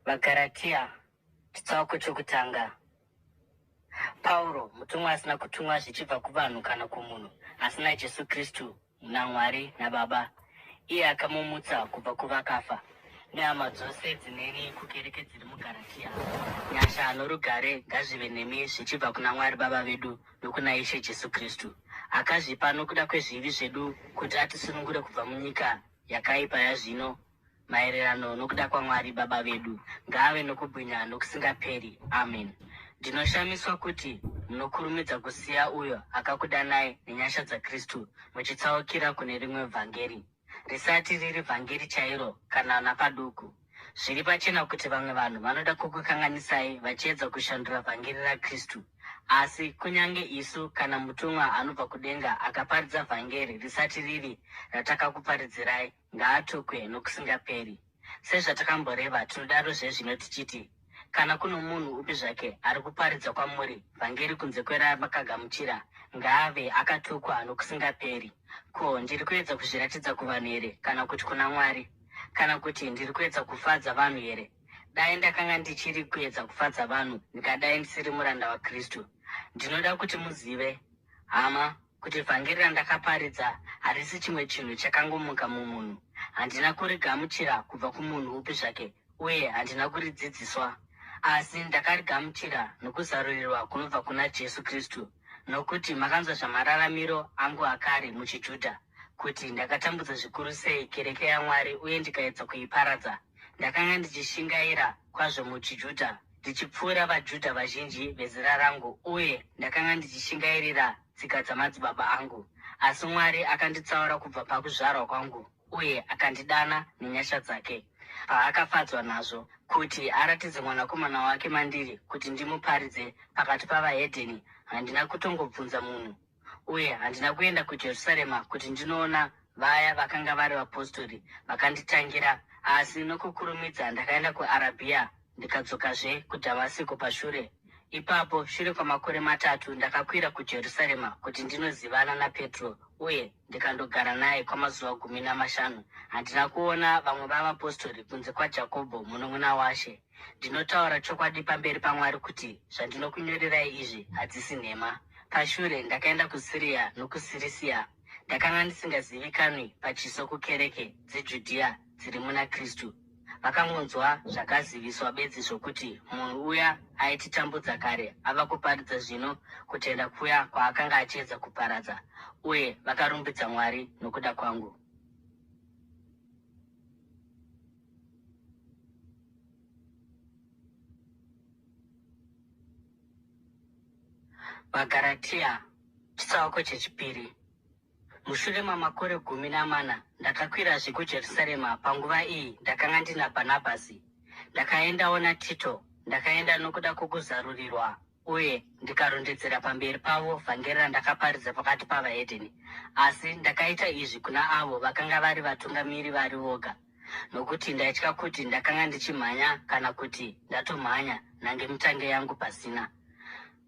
Vagaratia chitsauko chokutanga. Pauro, mutumwa asina kutumwa zvichibva kuvanhu kana kumunhu, asi naJesu Kristu naMwari naBaba, iye akamumutsa kubva kuvakafa, nehama dzose dzineni kukereke dziri muGaratia. Nyasha norugare ngazvive nemi zvichibva kuna Mwari Baba vedu nokuna Ishe Jesu Kristu, akazvipa nokuda kwezvivi zvedu kuti atisunungure kubva munyika yakaipa yazvino, maererano nokuda kwaMwari Baba vedu. Ngaave nokubwinya nokusingaperi. Amen. Ndinoshamiswa kuti munokurumidza kusiya uyo akakudanai nenyasha dzaKristu muchitsaukira kune rimwe vhangeri, risati riri vhangeri chairo kana napaduku. Zviri pachena kuti vamwe vanhu vanoda kukukanganisai vachiedza kushandura vhangeri raKristu. Asi kunyange isu kana mutumwa anobva kudenga akaparidza vhangeri risati riri ratakakuparidzirai, ngaatukwe nokusingaperi. Sezvatakamboreva, tinodaro zvezvino tichiti, kana kuno munhu upi zvake ari kuparidza kwamuri vhangeri kunze kweramakaгаmuchira, ngaave akatukwa nokusingaperi. Ko, ndiri kuedza kuzviratidza kuvanhu here kana kuti kuna Mwari? Kana kuti ndiri kuedza kufadza vanhu here? Dai ndakanga ndichiri kuedza kufadza vanhu, ndikadai ndisiri muranda waKristu. Ndinoda kuti muzive, hama, kuti vhangeri randakaparidza harisi chimwe chinhu chakangomuka mumunhu. Handina kurigamuchira kubva kumunhu upi zvake, uye handina kuridzidziswa, asi ndakarigamuchira nokuzarurirwa kunobva kuna Jesu Kristu. Nokuti makanzwa zvamararamiro angu akare muchiJudha, kuti ndakatambudza zvikuru sei kereke yaMwari uye ndikaedza kuiparadza. Ndakanga ndichishingaira kwazvo muchiJudha, ndichipfuura vaJudha vazhinji vezera rangu, uye ndakanga ndichishingairira tsika dzamadzibaba angu. Asi Mwari akanditsaura kubva pakuzvarwa kwangu, uye akandidana nenyasha dzake, paakafadzwa nazvo, kuti aratidze mwanakomana wake mandiri kuti ndimuparidze pakati pavahedheni. Handina kutongobvunza munhu, uye handina kuenda kuJerusarema kuti ndinoona vaya vakanga vari vapostori vakanditangira, asi nokukurumidza ndakaenda kuArabhia ndikadzokazve kuDhamasiko pashure. Ipapo, shure kwamakore 3, ndakakwira kuJerusarema kuti ndinozivana naPetro, uye ndikandogara naye kwamazuva 15. Handina kuona vamwe vavapostori kunze kwaJakobho munun'una waShe. Ndinotaura chokwadi pamberi paMwari kuti zvandinokunyorerai izvi hadzisi nhema. Pashure ndakaenda kuSiria nokuSirisia. Ndakanga ndisingazivikanwi pachiso kukereke dzeJudhea dziri muna Kristu. Vakangonzwa zvakaziviswa bedzi zvokuti munhu uya aititambudza kare ava kuparidza zvino kutenda kuya kwaakanga achiedza kuparadza, uye vakarumbidza Mwari nokuda kwangu. Vagaratia chitsauko chechipiri. Mushure mamakore 14 ndakakwirazve kuJerusarema. Panguva iyi ndakanga ndina Bhanabhasi. Ndakaendawo naTito. Ndakaenda nokuda kwokuzarurirwa, uye ndikarondedzera pamberi pavo vhangeri randakaparidza pakati pavahedheni. Asi ndakaita izvi kuna avo vakanga vari vatungamiri vari voga, nokuti ndaitya kuti ndakanga ndichimhanya kana kuti ndatomhanya nange mutange yangu pasina.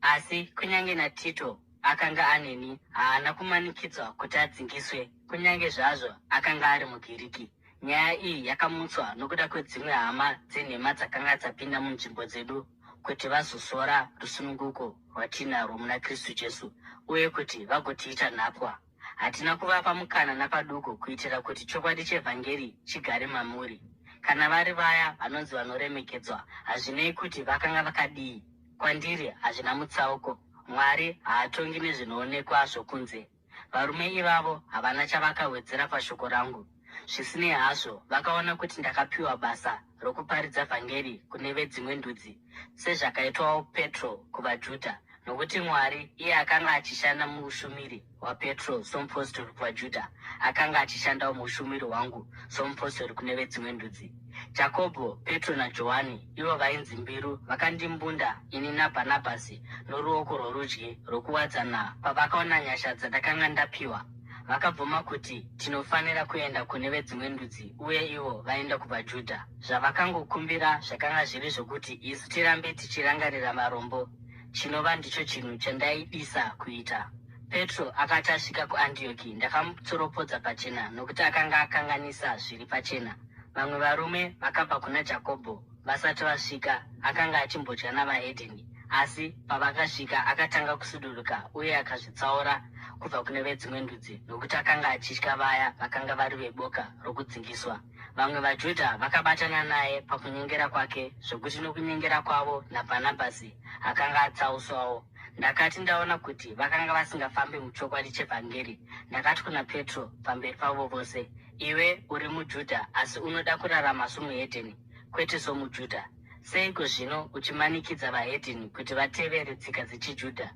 Asi kunyange naTito akanga aneni, haana kumanikidzwa kuti adzingiswe, kunyange zvazvo akanga ari muGiriki. Nyaya iyi yakamutswa nokuda kwedzimwe hama dzenhema dzakanga dzapinda munzvimbo dzedu kuti vazosora rusununguko rwatinarwo muna Kristu Jesu, uye kuti vagotiita nhapwa. Hatina kuvapa mukana napaduku kuitira kuti chokwadi chevhangeri chigare mamuri. Kana vari vaya vanonzi vanoremekedzwa, hazvinei kuti vakanga vakadii. Kwandiri hazvina mutsauko. Mwari haatongi nezvinoonekwa zvokunze. Varume ivavo havana chavakawedzera pashoko rangu. Zvisinei hazvo, vakaona kuti ndakapiwa basa rokuparidza vhangeri kune vedzimwe ndudzi, sezvakaitwawo Petro kuvaJudha, nokuti Mwari, iye akanga achishanda muushumiri hwaPetro somupostori kuvaJudha, akanga achishandawo muushumiri hwangu somupostori kune vedzimwe ndudzi. Jakobho, Petro naJohani, ivo vainzi mbiru, vakandimbunda ini naBhanabhasi noruoko rworudyi rokuwadzana pavakaona nyasha dzandakanga ndapiwa. Vakabvuma kuti tinofanira kuenda kune vedzimwe ndudzi, uye ivo vaenda kuvaJudha. Zvavakangokumbira zvakanga zviri zvokuti isu tirambe tichirangarira varombo, chinova ndicho chinhu chandaidisa kuita. Petro akati asvika kuAndioki, ndakamutsoropodza pachena nokuti akanga akanganisa zviri pachena. Vamwe varume vakabva kuna Jakobho vasati vasvika akanga achimbodya navahedheni, asi pavakasvika akatanga kusuduruka uye akazvitsaura kubva kune vedzimwe ndudzi, nokuti akanga achitya vaya vakanga vari veboka rokudzingiswa. Vamwe vaJudha vakabatana naye pakunyengera kwake, zvokuti nokunyengera kwavo naBhanabhasi akanga atsauswawo. Ndakati ndaona kuti vakanga vasingafambi muchokwadi chevhangeri, ndakati kuna Petro pamberi pavo vose, iwe uri muJudha asi unoda kurarama somuhedheni, kwete somuJudha. Seiko zvino uchimanikidza vahedheni kuti vatevere tsika dzechiJudha?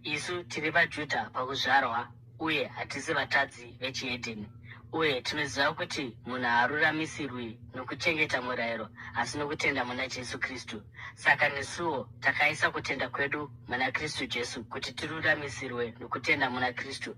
Isu tiri vaJudha pakuzvarwa, uye hatisi vatadzi vechihedheni. Uye tinoziva kuti munhu haaruramisirwi nokuchengeta murayiro, asi nokutenda muna Jesu Kristu. Saka nesuwo takaisa kutenda kwedu muna Kristu Jesu kuti tiruramisirwe nokutenda muna Kristu,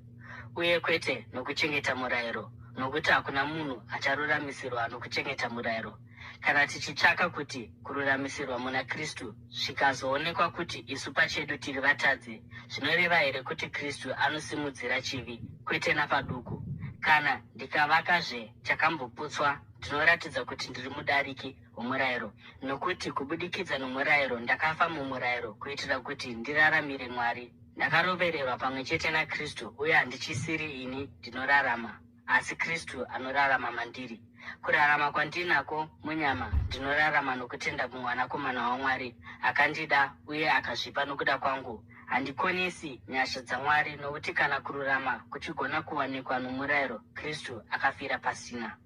uye kwete nokuchengeta murayiro, nokuti hakuna munhu acharuramisirwa nokuchengeta murayiro. Kana tichitsvaka kuti kururamisirwa muna Kristu zvikazoonekwa kuti isu pachedu tiri vatadzi, zvinoreva here kuti Kristu anosimudzira chivi? Kwete napaduku. Kana ndikavakazve chakamboputswa, ndinoratidza kuti ndiri mudariki womurayiro, nokuti kubudikidza nomurayiro ndakafa mumurayiro kuitira kuti ndiraramire Mwari. Ndakarovererwa pamwe chete naKristu, uye handichisiri ini ndinorarama, asi Kristu anorarama mandiri. Kurarama kwandinako munyama ndinorarama nokutenda muMwanakomana waMwari akandida uye akazvipa nokuda kwangu. Handikonesi nyasha dzaMwari, nokuti kana kururama kuchigona kuwanikwa nomurayiro, Kristu akafira pasina.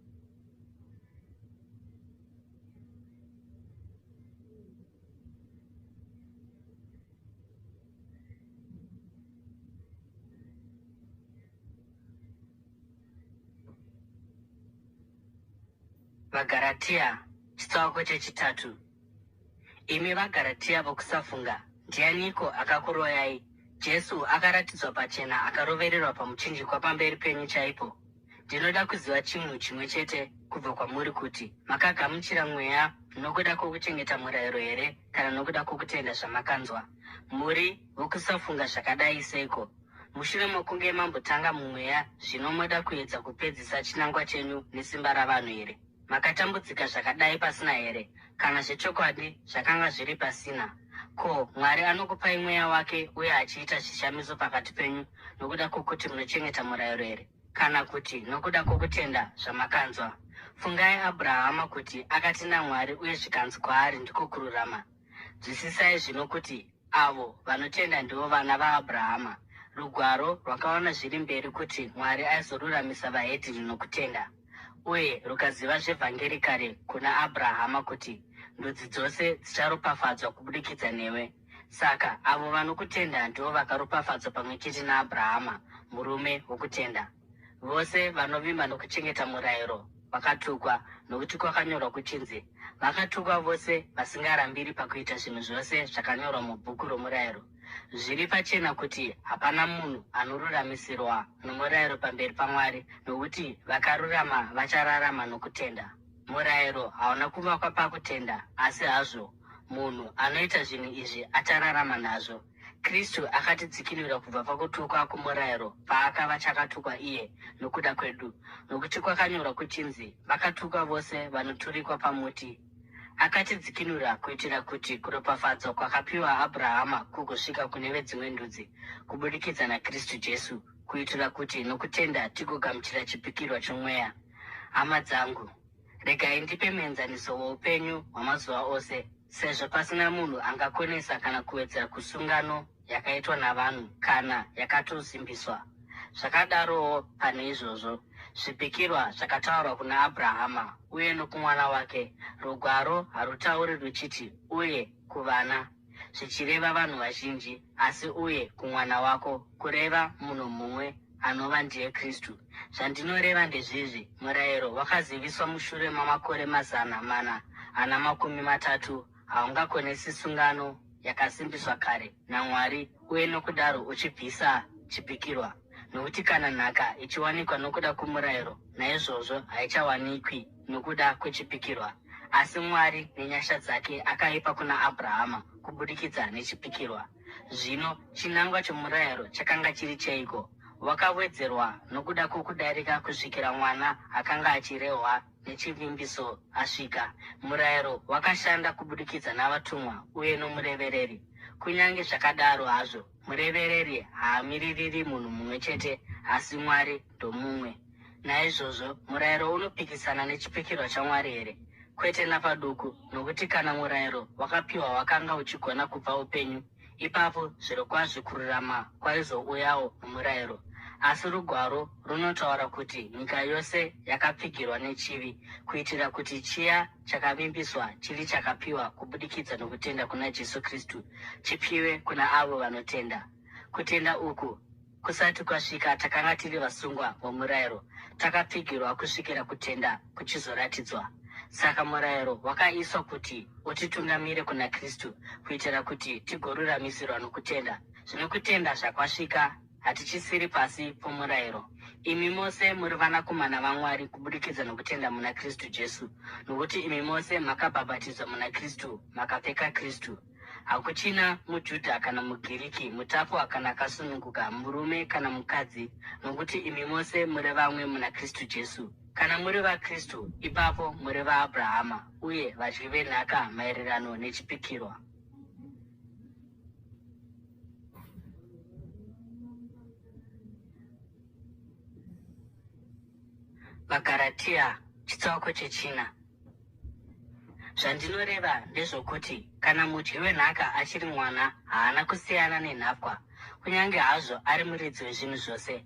VaGaratia chitsauko chechitatu. Imi vaGaratia vokusafunga, ndianiko akakuroyai? Jesu akaratidzwa pachena, akarovererwa pamuchinjikwa pamberi penyu chaipo. Ndinoda kuziva chinhu chimwe chete kubva kwamuri, kuti makagamuchira mweya nokuda kwokuchengeta murayiro here, kana nokuda kwokutenda zvamakanzwa? Muri vokusafunga zvakadai seiko? Mushure mokunge mambotanga mumweya, zvino moda kuedza kupedzisa chinangwa chenyu nesimba ravanhu here? Makatambudzika zvakadai pasina here? Kana zvechokwadi zvakanga zviri pasina? Ko, Mwari anokupai mweya wake uye achiita zvishamiso pakati penyu nokuda kwokuti munochengeta murayiro here, kana kuti nokuda kwokutenda zvamakanzwa? Fungai Abhurahama kuti akatenda Mwari uye zvikanzi kwaari ndiko kururama. Nzwisisai zvino kuti avo vanotenda ndivo vana vaAbhurahama. Rugwaro rwakaona zviri mberi kuti Mwari aizoruramisa vahedheni nokutenda, uye rukaziva zvevhangeri kare kuna Abhurahama kuti ndudzi dzose dzicharopafadzwa kubudikidza newe. Saka avo vanokutenda ndivo vakaropafadzwa pamwe chete naAbhurahama, murume wokutenda. Vose vanovimba nokuchengeta murayiro vakatukwa, nokuti kwakanyorwa kuchinzi, vakatukwa vose vasingarambiri pakuita zvinhu zvose zvakanyorwa mubhuku romurayiro. Zviri pachena kuti hapana munhu anoruramisirwa nomurayiro pamberi paMwari, nokuti vakarurama vachararama nokutenda. Murayiro hauna kuvakwa pakutenda, asi hazvo munhu anoita zvinhu izvi achararama nazvo. Kristu akatidzikinura kubva pakutukwa kwomurayiro paakava chakatukwa iye nokuda kwedu, nokuti kwakanyorwa kuchinzi, vakatukwa vose vanoturikwa pamuti. Akatidzikinura kuitira kuti kuropafadzwa kwakapiwa Abhurahama kugosvika kune vedzimwe ndudzi kubudikidza naKristu Jesu, kuitira kuti nokutenda tigogamuchira chipikirwa chomweya. Hama dzangu, regai ndipe muenzaniso woupenyu hwamazuva ose. Sezvo pasina munhu angakonesa kana kuwedzera kusungano yakaitwa navanhu kana yakatosimbiswa. Zvakadarowo pane izvozvo, zvipikirwa zvakataurwa kuna Abhurahama uye nokumwana wake. Rugwaro harutauri ruchiti uye kuvana, zvichireva vanhu vazhinji, asi uye kumwana wako, kureva munhu mumwe anova ndiye Kristu. Zvandinoreva ndezvizvi: murayiro wakaziviswa mushure mamakore 430 haungakonesi sungano yakasimbiswa kare naMwari, uye nokudaro uchibvisa chipikirwa. Nokuti kana nhaka ichiwanikwa nokuda kwomurayiro, naizvozvo haichawanikwi nokuda kwechipikirwa. Asi Mwari nenyasha dzake akaipa kuna Abhurahama kubudikidza nechipikirwa. Zvino chinangwa chomurayiro chakanga chiri cheiko? wakawedzerwa nokuda kwokudarika kusvikira mwana akanga achirehwa nechivimbiso asvika. Murayiro wakashanda kubudikidza navatumwa uye nomurevereri. Kunyange zvakadaro hazvo, murevereri haamiririri munhu mumwe chete, asi Mwari ndomumwe. Naizvozvo murayiro unopikisana nechipikirwa chaMwari here? Kwete napaduku, nokuti kana murayiro wakapiwa wakanga uchigona kupa upenyu, ipapo zvirokwazvo kururama kwaizouyawo nomurayiro. Asi rugwaro runotaura kuti nyika yose yakapfigirwa nechivi, kuitira kuti chiya chakavimbiswa chiri chakapiwa kubudikidza nokutenda kuna Jesu Kristu chipiwe kuna avo vanotenda. Kutenda uku kusati kwasvika takanga tiri vasungwa vomurayiro, takapfigirwa kusvikira kutenda kuchizoratidzwa. Saka murayiro wakaiswa kuti utitungamire kuna Kristu, kuitira kuti tigoruramisirwa nokutenda. Zvino kutenda zvakwasvika, hatichisiri pasi pomurayiro. Imi mose muri vanakomana vaMwari kubudikidza nokutenda muna Kristu Jesu, nokuti imi mose makabhabhatidzwa muna Kristu, makapfeka Kristu. Hakuchina muJudha kana muGiriki, mutapwa kana akasununguka, murume kana mukadzi, nokuti imi mose muri vamwe muna Kristu Jesu. Kana muri vaKristu, ipapo muri vaAbhurahama, uye vadyi venhaka maererano nechipikirwa. VaGaratia chitsauko chechina. Zvandinoreva ndezvokuti kana mudyi wenhaka achiri mwana, haana kusiyana nenhapwa, kunyange hazvo ari muridzi wezvinhu zvose.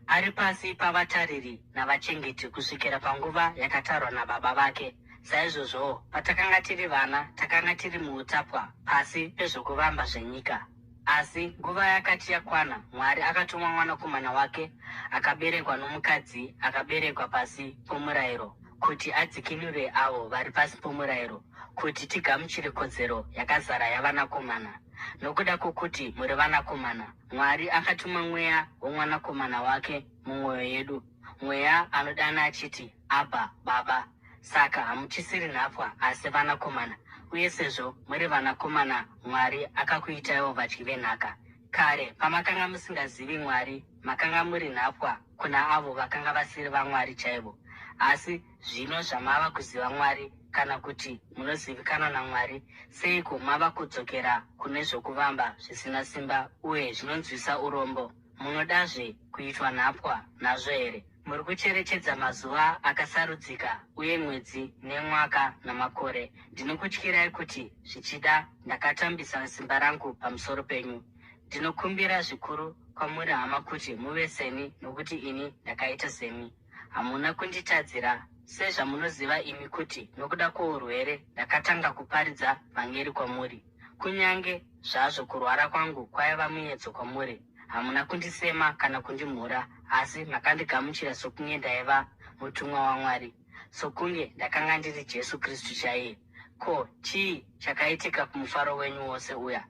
Ari pasi pavatariri navachengeti kusvikira panguva yakatarwa nababa vake. Saizvozvowo, patakanga tiri vana, takanga tiri muutapwa pasi pezvokuvamba zvenyika. Asi nguva yakati yakwana, Mwari akatuma mwanakomana wake, akaberekwa nomukadzi, akaberekwa pasi pomurayiro, kuti adzikinure avo vari pasi pomurayiro, kuti tigamuchire kodzero yakazara yavanakomana. Nokuda kwokuti muri vanakomana, Mwari akatuma mweya womwanakomana wake mumwoyo yedu, mweya anodana achiti, Abha, Baba. Saka hamuchisiri nhapwa, asi vanakomana. Uye sezvo muri vanakomana, Mwari akakuitaiwo vadyi venhaka. Kare, pamakanga musingazivi Mwari, makanga muri nhapwa kuna avo vakanga vasiri vaMwari chaivo. Asi zvino zvamava kuziva Mwari, kana kuti munozivikanwa naMwari, seiko mava kudzokera kune zvokuvamba zvisina simba uye zvinonzwisa urombo? Munodazve kuitwa nhapwa nazvo here? Muri kucherechedza mazuva akasarudzika uye mwedzi nemwaka namakore. Ndinokutyirai kuti zvichida ndakatambisa simba rangu pamusoro penyu. Ndinokumbira zvikuru kwamuri hama kuti muve seni, nokuti ini ndakaita semi. Hamuna kunditadzira, sezvamunoziva imi kuti nokuda kwourwere ndakatanga kuparidza vhangeri kwamuri. Kunyange zvazvo kurwara kwangu kwaiva muedzo kwamuri, hamuna kundisema kana kundimhura, asi makandigamuchira sokunge ndaiva mutumwa waMwari, sokunge ndakanga ndiri Jesu Kristu chaiye. Ko, chii chakaitika kumufaro wenyu wose uya?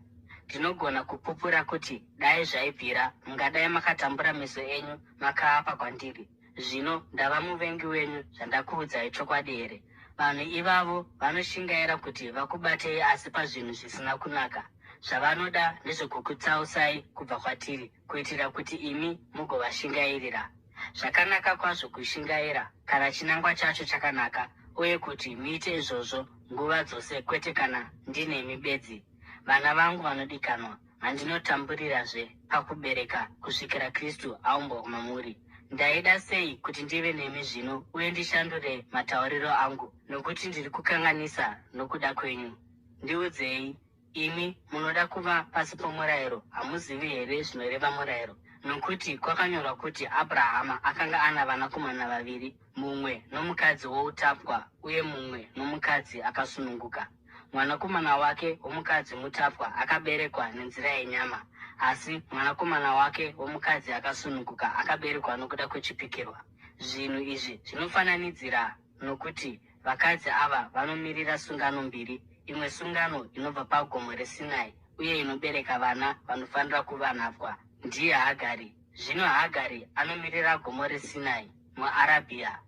Ndinogona kupupura kuti dai zvaibvira, mungadai makatambura meso enyu makaapa kwandiri. Zvino ndava muvengi wenyu zvandakuudzai chokwadi here? Vanhu ivavo vanoshingaira kuti vakubatei, asi pazvinhu zvisina kunaka. Zvavanoda ndezvokukutsausai kubva kwatiri, kuitira kuti imi mugovashingairira. Zvakanaka kwazvo kushingaira, kana chinangwa chacho chakanaka, uye kuti muite izvozvo nguva dzose, kwete kana ndinemi bedzi. Vana vangu vanodikanwa, handinotamburirazve pakubereka kusvikira Kristu aumbwa mamuri. Ndaida sei kuti ndive nemi zvino uye ndishandure matauriro angu, nokuti ndiri kukanganisa nokuda kwenyu. Ndiudzei, imi munoda kuva pasi pomurayiro, hamuzivi here zvinoreva murayiro? Nokuti kwakanyorwa kuti Abhurahama akanga ana vanakomana vaviri, mumwe nomukadzi woutapwa uye mumwe nomukadzi akasununguka. Mwanakomana wake womukadzi mutapwa akaberekwa nenzira yenyama, asi mwanakomana wake womukadzi akasununguka akaberekwa nokuda kwechipikirwa. Zvinhu izvi zvinofananidzira, nokuti vakadzi ava vanomirira sungano mbiri, imwe sungano inobva pagomo reSinai uye inobereka vana vanofanira kuva nhapwa, ndiye Hagari. Zvino Hagari anomirira gomo reSinai muArabhia,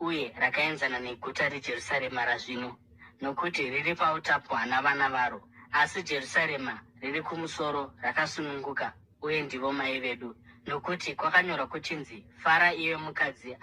uye rakaenzana neguta reJerusarema razvino, nokuti riri pautapwa navana varo, asi Jerusarema riri kumusoro rakasununguka, uye ndivo mai vedu. nokuti kwakanyorwa kuchinzi, fara iwe mukadzi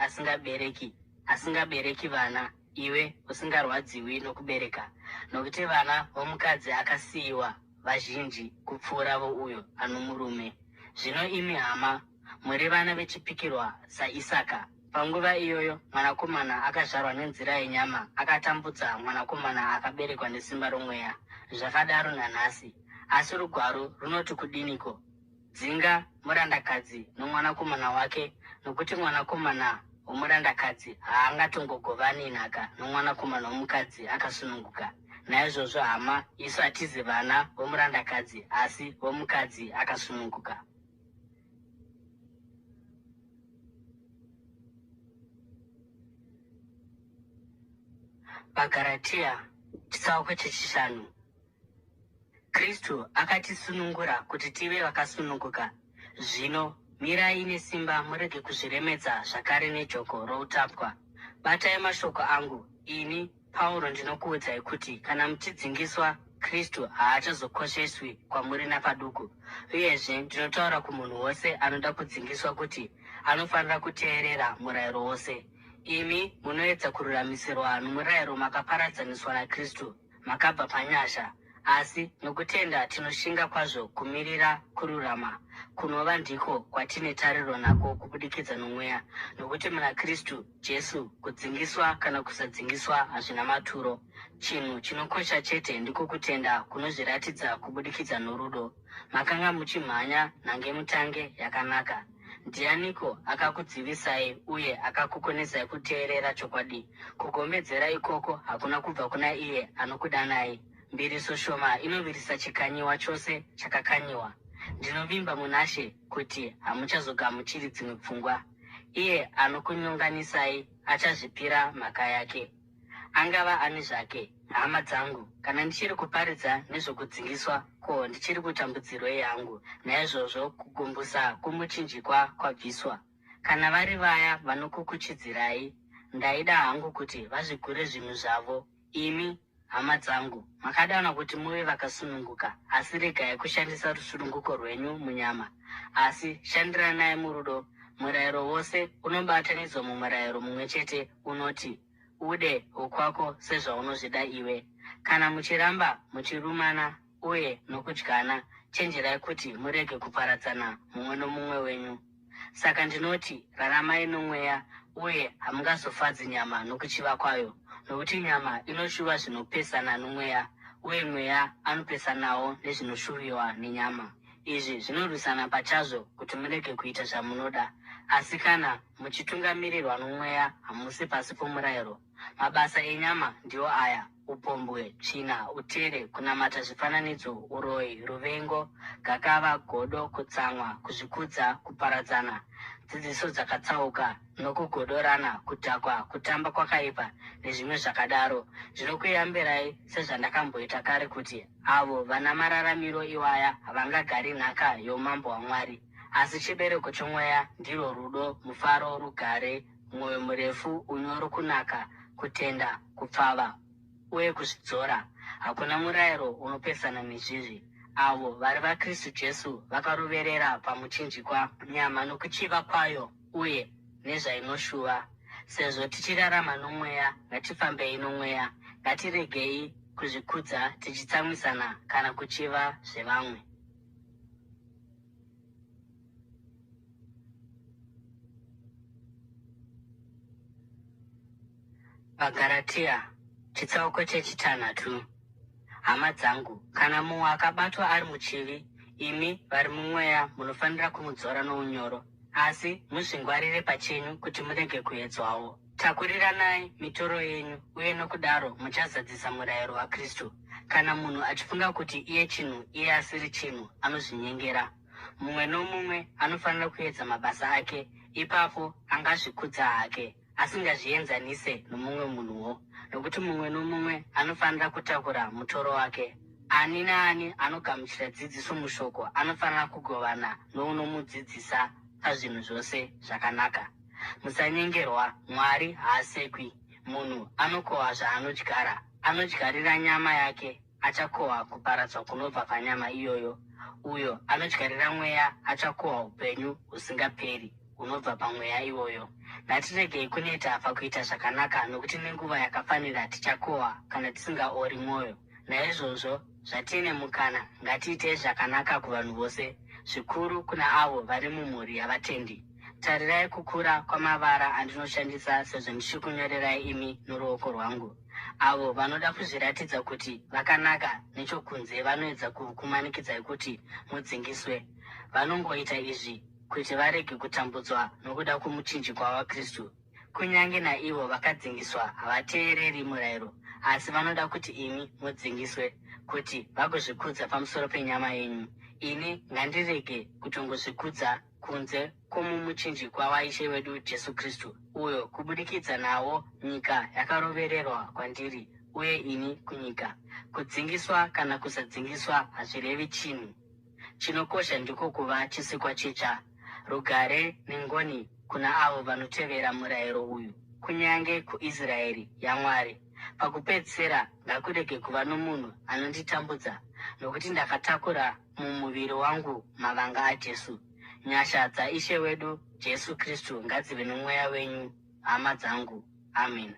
asingabereki vana, iwe usingarwadziwi nokubereka, nokuti vana vomukadzi akasiyiwa vazhinji kupfuura vouyo ano murume. Zvino imi hama, muri vana vechipikirwa saIsaka. Panguva iyoyo mwanakomana akazvarwa nenzira yenyama akatambudza mwanakomana akaberekwa nesimba romweya. Zvakadaro nanhasi. Asi rugwaro runoti kudiniko? Dzinga murandakadzi nomwanakomana wake, nokuti mwanakomana womurandakadzi haangatongogovani nhaka nomwanakomana womukadzi akasununguka. Naizvozvo hama, isu hatizi vana vomurandakadzi asi vomukadzi akasununguka. Pagaratiya chitsauko chechishanu. Kristu akatisunungura kuti tive vakasununguka. Zvino mirai nesimba, murege kuzviremedza zvakare nejoko routapwa. Batai mashoko angu. Ini Pauro ndinokuudzai kuti kana muchidzingiswa, Kristu haachazokosheswi kwamuri napaduku. Uyezve ndinotaura kumunhu wose anoda kudzingiswa kuti anofanira kuteerera murayiro wose. Imi munoedza kururamisirwa nomurayiro makaparadzaniswa naKristu, makabva panyasha. Asi nokutenda tinoshinga kwazvo kumirira kururama, kunova ndiko kwatine tariro nako kubudikidza nomweya. Nokuti muna Kristu Jesu kudzingiswa kana kusadzingiswa hazvina maturo. Chinhu chinokosha chete ndiko kutenda kunozviratidza kubudikidza norudo. Makanga muchimhanya nhangemutange yakanaka. Ndianiko akakudzivisai uye akakukonesai kuteerera chokwadi? Kugombedzera ikoko hakuna kubva kuna iye anokudanai. Mbiriso shoma inovirisa chikanyiwa chose chakakanyiwa. Ndinovimba munashe kuti hamuchazogamuchiri dzimwe pfungwa. Iye anokunyonganisai achazvipira mhaka yake. Angava ani zvake, hama dzangu, kana ndichiri kuparidza nezvokudzingiswa, ko ndichiri kutambudzirwa yangu. Naizvozvo kugumbusa kumuchinjikwa kwabviswa. Kana vari vaya vanokukuchidzirai, ndaida hangu kuti vazvigure zvinhu zvavo. Imi hama dzangu, makadanwa kuti muve vakasununguka, asi regai kushandisa rusununguko rwenyu munyama, asi shandiranai murudo. Murayiro wose unobatanidzwa mumurayiro mumwe chete, unoti, ude wokwako sezvaunozvida iwe. Kana muchiramba muchirumana uye nokudyana, chenjerai kuti murege kuparadzana mumwe nomumwe wenyu. Saka ndinoti, raramai nomweya, uye hamungazofadzi nyama nokuchiva kwayo. Nokuti nyama inoshuva zvinopesana nomweya, uye mweya anopesanawo nezvinoshuviwa nenyama. Izvi zvinorwisana pachazvo kuti murege kuita zvamunoda. Asi kana muchitungamirirwa nomweya, hamusi pasi pomurayiro. Mabasa enyama ndiwo aya: upombwe, tsvina, utere, kunamata zvifananidzo, uroyi, ruvengo, gakava, godo, kutsamwa, kuzvikudza, kuparadzana, dzidziso dzakatsauka, nokugodorana, kudhakwa, kutamba kwakaipa, nezvimwe zvakadaro. Ndinokuyambirai sezvandakamboita kare kuti avo vana mararamiro iwaya havangagari nhaka youmambo hwaMwari. Asi chibereko chomweya ndirwo rudo, mufaro, rugare, mwoyo murefu, unyoro, kunaka, kutenda, kupfava, uye kuzvidzora. Hakuna murayiro unopesana nezvizvi. Avo vari vaKristu Jesu vakaroverera pamuchinjikwa nyama nokuchiva kwayo uye nezvainoshuva. Sezvo tichirarama nomweya, ngatifambei nomweya. Ngatiregei kuzvikudza tichitsamwisana kana kuchiva zvevamwe. Pagaratiya chitsauko chechitanhatu. Hama dzangu, kana mumwe akabatwa ari muchivi, imi vari mumweya munofanira kumudzora nounyoro. Asi muzvingwarire pachenyu kuti murege kuedzwawo. Takuriranai mitoro yenyu, uye nokudaro muchazadzisa murayiro waKristu. Kana munhu achifunga kuti iye chinhu iye asiri chinhu, anozvinyengera. Mumwe nomumwe anofanira kuedza mabasa ake, ipapo angazvikudza hake, asingazvienzanise nomumwe munhuwo. Nokuti mumwe nomumwe anofanira kutakura mutoro wake. Ani naani anogamuchira dzidziso mushoko anofanira kugovana nounomudzidzisa pazvinhu zvose zvakanaka. Musanyengerwa, Mwari haasekwi. Munhu anokohwa zvaanodyara. Anodyarira nyama yake, achakohwa kuparadzwa kunobva panyama iyoyo. Uyo anodyarira mweya achakohwa upenyu husingaperi hunobva pamweya iwoyo. Ngatiregei kuneta pakuita zvakanaka, nokuti nenguva yakafanira tichakohwa kana tisingaori mwoyo. Naizvozvo, zvatiine mukana, ngatiitei zvakanaka kuvanhu vose, zvikuru kuna avo vari mumhuri yavatendi. Tarirai kukura kwamavara andinoshandisa sezvo ndichikunyorerai imi noruoko rwangu. Avo vanoda kuzviratidza kuti vakanaka nechokunze vanoedza kukumanikidzai kuti mudzingiswe. Vanongoita izvi kuti varege kutambudzwa nokuda kwomuchinjikwa waKristu. Kunyange naivo vakadzingiswa havateereri murayiro, asi vanoda kuti imi mudzingiswe, kuti vagozvikudza pamusoro penyama yenyu. Ini ngandirege kutongozvikudza kunze kwomumuchinjikwa waIshe wedu Jesu Kristu, uyo kubudikidza nawo nyika yakarovererwa kwandiri, uye ini kunyika. Kudzingiswa kana kusadzingiswa hazvirevi chinhu. Chinokosha ndiko kuva chisikwa chitsva. Rugare nengoni kuna avo vanotevera murayiro uyu, kunyange kuIsraeri yaMwari. Pakupedzisira, ngakurege kuva nomunhu anonditambudza, nokuti ndakatakura mumuviri wangu mavanga aJesu. Nyasha dzaIshe wedu Jesu Kristu ngadzive nomweya wenyu, hama dzangu. Amen.